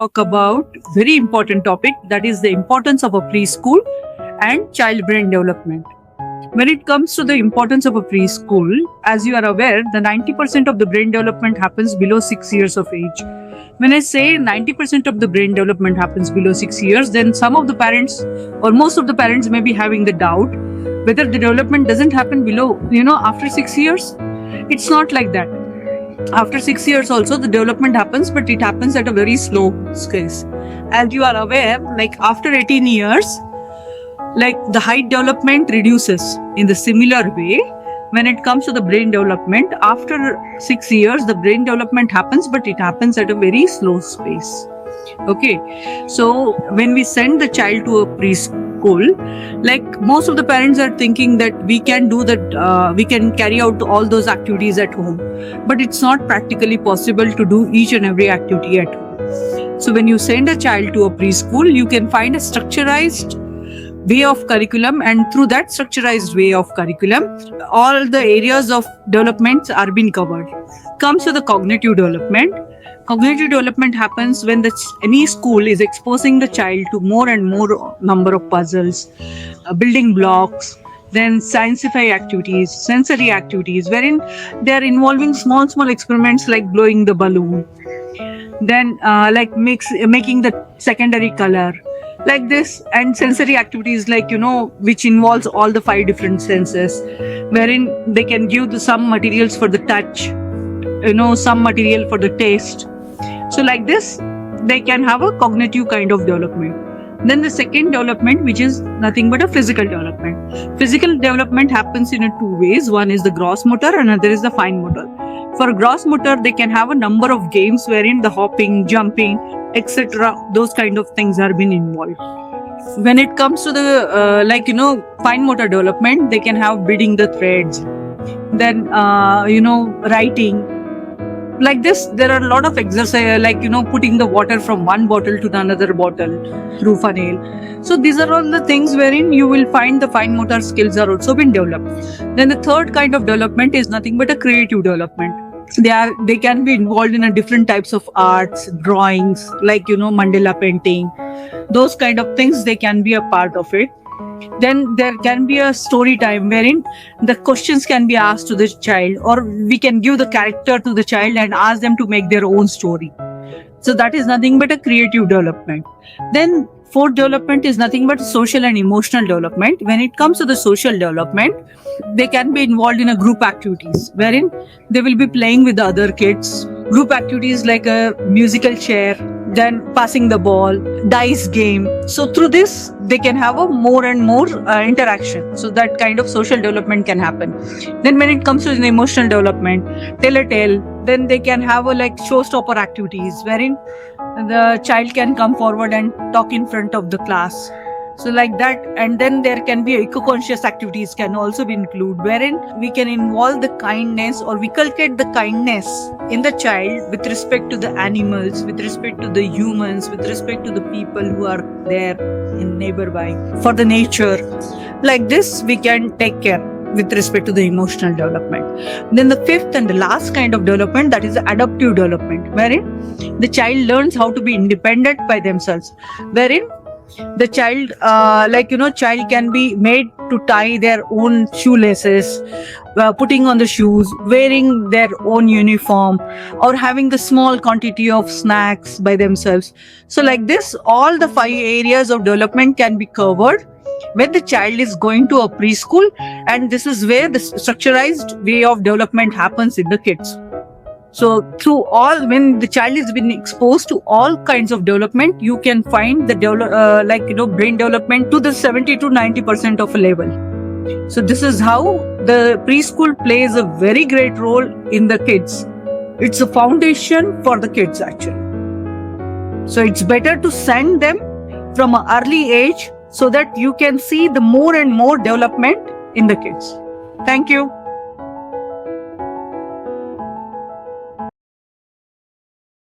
talk about very important topic, that is the importance of a preschool and child brain development. When it comes to the importance of a preschool, as you are aware, the 90% of the brain development happens below 6 years of age. When I say 90% of the brain development happens below 6 years, then some of the parents or most of the parents may be having the doubt whether the development doesn't happen below, after 6 years. It's not like that. After 6 years also the development happens, but it happens at a very slow pace. As you are aware, like after 18 years, like the height development reduces. In the similar way, when it comes to the brain development, after 6 years the brain development happens, but it happens at a very slow pace. Okay, so when we send the child to a preschool, like most of the parents are thinking that we can do that, we can carry out all those activities at home, but it's not practically possible to do each and every activity at home. So when you send a child to a preschool, you can find a structurized way of curriculum, and through that structurized way of curriculum, all the areas of development are being covered. Comes to the cognitive development. Cognitive development happens when any school is exposing the child to more and more number of puzzles, building blocks, then sciencify activities, sensory activities, wherein they are involving small experiments like blowing the balloon, then making the secondary color, like this, and sensory activities like which involves all the 5 different senses, wherein they can give some materials for the touch, some material for the taste. So like this, they can have a cognitive kind of development. Then the second development, which is nothing but a physical development. Physical development happens in 2 ways. One is the gross motor, another is the fine motor. For gross motor, they can have a number of games wherein the hopping, jumping, etc. Those kind of things are being involved. When it comes to the fine motor development, they can have building the threads, then writing. Like this, there are a lot of exercise, like putting the water from one bottle to the another bottle through funnel. So these are all the things wherein you will find the fine motor skills are also been developed. Then the third kind of development is nothing but a creative development. They can be involved in a different types of arts, drawings, like mandala painting, those kind of things. They can be a part of it. Then there can be a story time wherein the questions can be asked to the child, or we can give the character to the child and ask them to make their own story. So that is nothing but a creative development. Then fourth development is nothing but social and emotional development. When it comes to the social development, they can be involved in a group activities wherein they will be playing with the other kids. Group activities like a musical chair, then passing the ball, dice game. So through this, they can have a more and more interaction. So that kind of social development can happen. Then when it comes to the emotional development, tell a tale, then they can have a showstopper activities wherein the child can come forward and talk in front of the class. So like that, and then there can be eco-conscious activities can also be included, wherein we can involve the kindness, or we cultivate the kindness in the child with respect to the animals, with respect to the humans, with respect to the people who are there in nearby, for the nature. Like this, we can take care with respect to the emotional development. Then the fifth and the last kind of development, that is the adaptive development, wherein the child learns how to be independent by themselves, wherein the child child can be made to tie their own shoelaces, putting on the shoes, wearing their own uniform, or having the small quantity of snacks by themselves. So like this, all the 5 areas of development can be covered when the child is going to a preschool, and this is where the structurized way of development happens in the kids. So through all, when the child is being exposed to all kinds of development, you can find the brain development to the 70 to 90% of a level. So this is how the preschool plays a very great role in the kids. It's a foundation for the kids actually. So it's better to send them from an early age so that you can see the more and more development in the kids. Thank you.